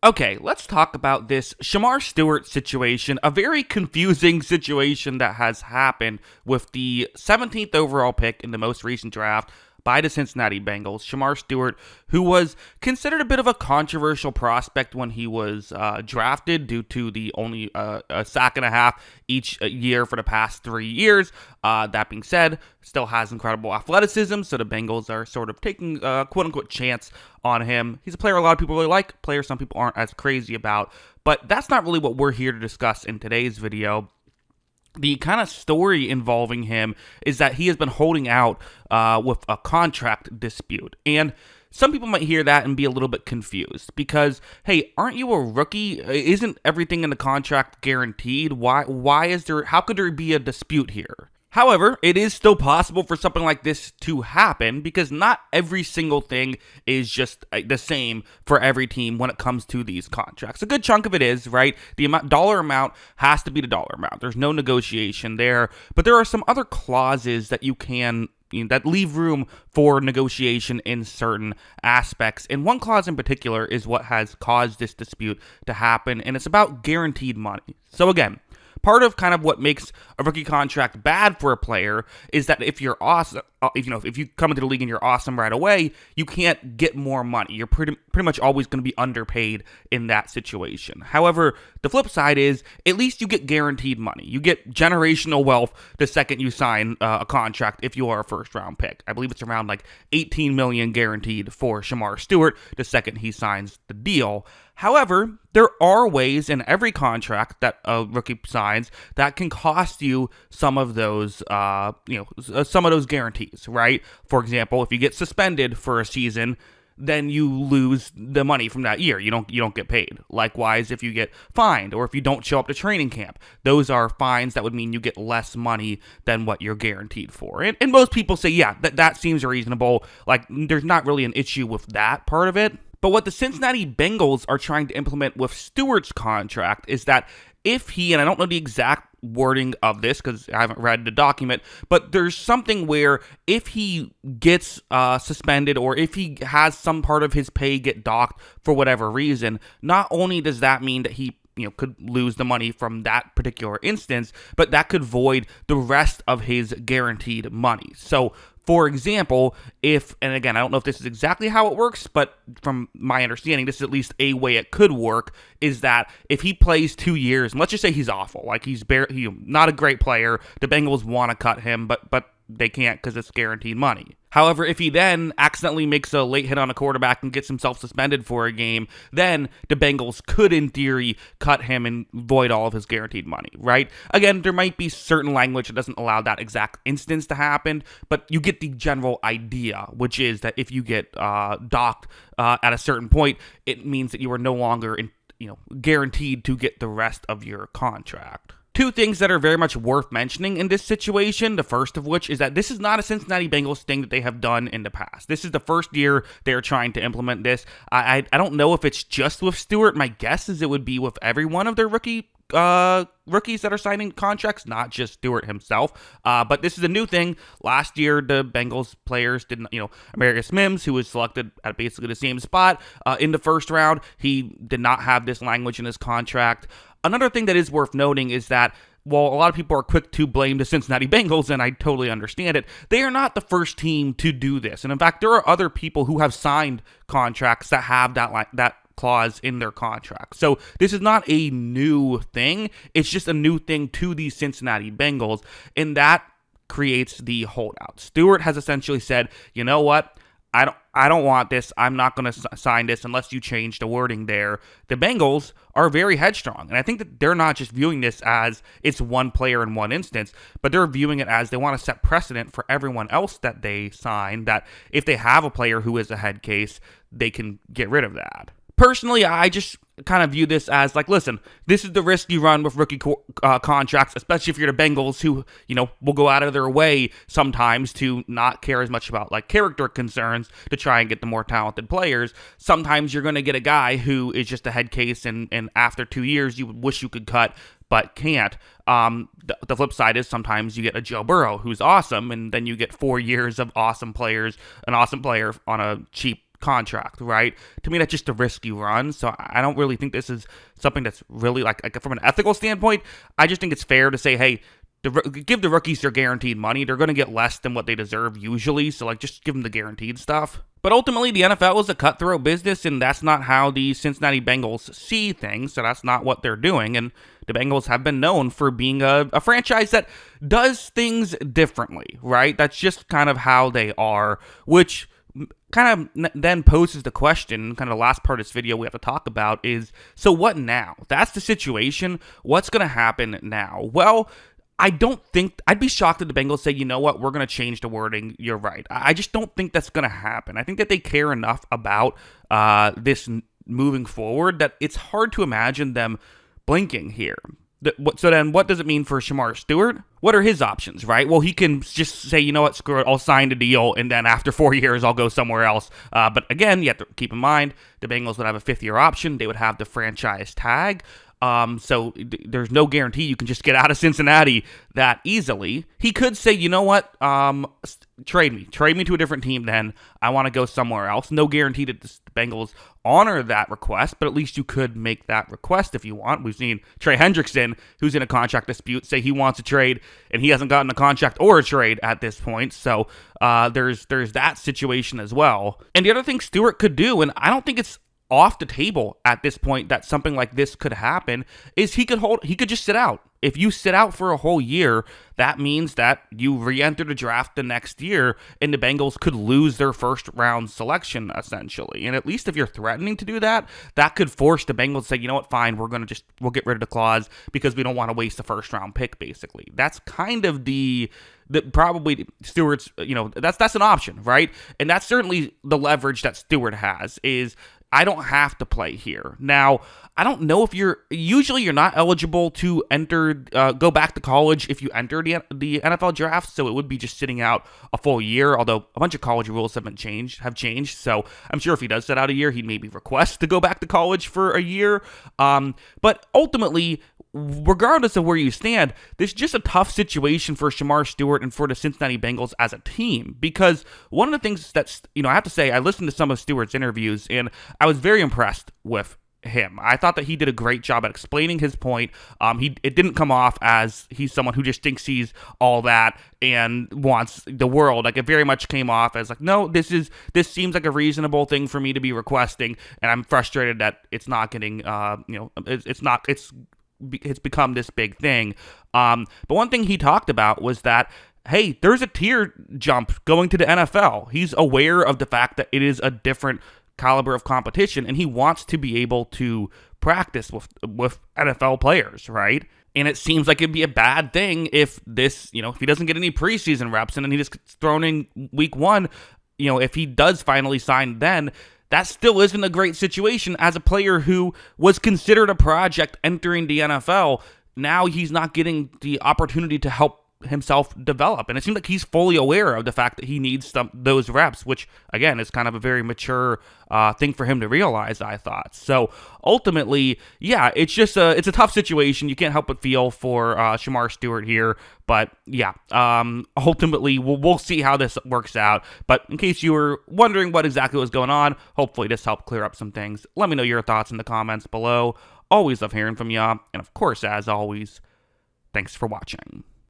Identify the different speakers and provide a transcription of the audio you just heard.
Speaker 1: Okay, let's talk about this Shemar Stewart situation, a very confusing situation that has happened with the 17th overall pick in the most recent draft by the Cincinnati Bengals. Shemar Stewart, who was considered a bit of a controversial prospect when he was drafted due to the only a sack and a half each year for the past 3 years. That being said, still has incredible athleticism, so the Bengals are sort of taking a quote-unquote chance on him. He's a player a lot of people really like, a player some people aren't as crazy about, but that's not really what we're here to discuss in today's video. The kind of story involving him is that he has been holding out with a contract dispute. And some people might hear that and be a little bit confused because, hey, aren't you a rookie? Isn't everything in the contract guaranteed? How could there be a dispute here? However, it is still possible for something like this to happen because not every single thing is just the same for every team when it comes to these contracts. A good chunk of it is, right? The dollar amount has to be the dollar amount. There's no negotiation there, but there are some other clauses that that leave room for negotiation in certain aspects. And one clause in particular is what has caused this dispute to happen, and it's about guaranteed money. So again, part of kind of what makes a rookie contract bad for a player is that if you're awesome, if you come into the league and you're awesome right away, you can't get more money. You're pretty much always going to be underpaid in that situation. However, the flip side is at least you get guaranteed money. You get generational wealth the second you sign a contract if you are a first-round pick. I believe it's around like $18 million guaranteed for Shemar Stewart the second he signs the deal. However, there are ways in every contract that a rookie signs that can cost you some of those, guarantees, right? For example, if you get suspended for a season, then you lose the money from that year. You don't get paid. Likewise, if you get fined or if you don't show up to training camp, those are fines that would mean you get less money than what you're guaranteed for. And most people say, yeah, that seems reasonable. Like, there's not really an issue with that part of it. But what the Cincinnati Bengals are trying to implement with Stewart's contract is that if he, and I don't know the exact wording of this because I haven't read the document, but there's something where if he gets suspended or if he has some part of his pay get docked for whatever reason, not only does that mean that he could lose the money from that particular instance, but that could void the rest of his guaranteed money. So, for example, and again, I don't know if this is exactly how it works, but from my understanding, this is at least a way it could work, is that if he plays 2 years, and let's just say he's awful, like he's not a great player, the Bengals want to cut him, but they can't because it's guaranteed money. However, if he then accidentally makes a late hit on a quarterback and gets himself suspended for a game, then the Bengals could, in theory, cut him and void all of his guaranteed money, right? Again, there might be certain language that doesn't allow that exact instance to happen, but you get the general idea, which is that if you get docked at a certain point, it means that you are no longer guaranteed to get the rest of your contract. Two things that are very much worth mentioning in this situation, the first of which is that this is not a Cincinnati Bengals thing that they have done in the past. This is the first year they're trying to implement this. I don't know if it's just with Stewart. My guess is it would be with every one of their rookies that are signing contracts, not just Stewart himself. But this is a new thing. Last year, the Bengals players didn't, Amarius Mims, who was selected at basically the same spot in the first round, he did not have this language in his contract. Another thing that is worth noting is that while a lot of people are quick to blame the Cincinnati Bengals, and I totally understand it, they are not the first team to do this. And in fact, there are other people who have signed contracts that have that clause in their contract. So this is not a new thing. It's just a new thing to the Cincinnati Bengals, and that creates the holdout. Stewart has essentially said, you know what? I don't want this. I'm not going to sign this unless you change the wording there. The Bengals are very headstrong, and I think that they're not just viewing this as it's one player in one instance, but they're viewing it as they want to set precedent for everyone else that they sign, that if they have a player who is a head case, they can get rid of that. Personally, I just kind of view this as like, listen, this is the risk you run with rookie contracts, especially if you're the Bengals who, will go out of their way sometimes to not care as much about like character concerns to try and get the more talented players. Sometimes you're going to get a guy who is just a head case and after 2 years you would wish you could cut but can't. The flip side is sometimes you get a Joe Burrow who's awesome, and then you get 4 years of awesome players, an awesome player on a cheap contract, right? To me, that's just a risk you run. So I don't really think this is something that's really like from an ethical standpoint. I just think it's fair to say, hey, give the rookies their guaranteed money. They're going to get less than what they deserve usually, so like just give them the guaranteed stuff. But ultimately, the NFL is a cutthroat business, and that's not how the Cincinnati Bengals see things, so that's not what they're doing. And the Bengals have been known for being a franchise that does things differently, right? That's just kind of how they are, which kind of then poses the question, kind of the last part of this video we have to talk about is, so what now? That's the situation. What's going to happen now? Well, I don't think, I'd be shocked if the Bengals say, you know what, we're going to change the wording. You're right. I just don't think that's going to happen. I think that they care enough about this moving forward that it's hard to imagine them blinking here. So then what does it mean for Shemar Stewart? What are his options, right? Well, he can just say, you know what, screw it, I'll sign the deal, and then after 4 years, I'll go somewhere else. But again, you have to keep in mind, the Bengals would have a 5th-year option. They would have the franchise tag. So there's no guarantee you can just get out of Cincinnati that easily. He could say, you know what, trade me to a different team then. I want to go somewhere else. No guarantee that the Bengals honor that request, but at least you could make that request if you want. We've seen Trey Hendrickson, who's in a contract dispute, say he wants a trade, and he hasn't gotten a contract or a trade at this point. So there's that situation as well. And the other thing Stewart could do, and I don't think it's off the table at this point that something like this could happen, is he could just sit out. If you sit out for a whole year, that means that you re-enter the draft the next year, and the Bengals could lose their first round selection, essentially. And at least if you're threatening to do that, that could force the Bengals to say, you know what, fine, we'll get rid of the clause because we don't want to waste a first round pick, basically. That's kind of the probably Stewart's, that's an option, right? And that's certainly the leverage that Stewart has, is I don't have to play here. Now, I don't know if you're not eligible to go back to college if you enter the NFL draft, so it would be just sitting out a full year, although a bunch of college rules have changed, so I'm sure if he does sit out a year, he'd maybe request to go back to college for a year, but ultimately, regardless of where you stand, this is just a tough situation for Shemar Stewart and for the Cincinnati Bengals as a team, because one of the things that's, I have to say, I listened to some of Stewart's interviews, and I was very impressed with him. I thought that he did a great job at explaining his point. It didn't come off as he's someone who just thinks he's all that and wants the world. Like, it very much came off as like, no, this seems like a reasonable thing for me to be requesting, and I'm frustrated that it's not getting, it's become this big thing. But one thing he talked about was that, hey, there's a tier jump going to the NFL. He's aware of the fact that it is a different caliber of competition, and he wants to be able to practice with NFL players, right? And it seems like it'd be a bad thing if if he doesn't get any preseason reps and then he just gets thrown in week 1, if he does finally sign then, that still isn't a great situation as a player who was considered a project entering the NFL. Now he's not getting the opportunity to help himself develop, and it seems like he's fully aware of the fact that he needs those reps, which again is kind of a very mature thing for him to realize, I thought. So ultimately, yeah, it's a tough situation. You can't help but feel for Shemar Stewart here, but yeah, ultimately we'll see how this works out. But in case you were wondering what exactly was going on, hopefully this helped clear up some things. Let me know your thoughts in the comments below. Always love hearing from you, and of course, as always, thanks for watching.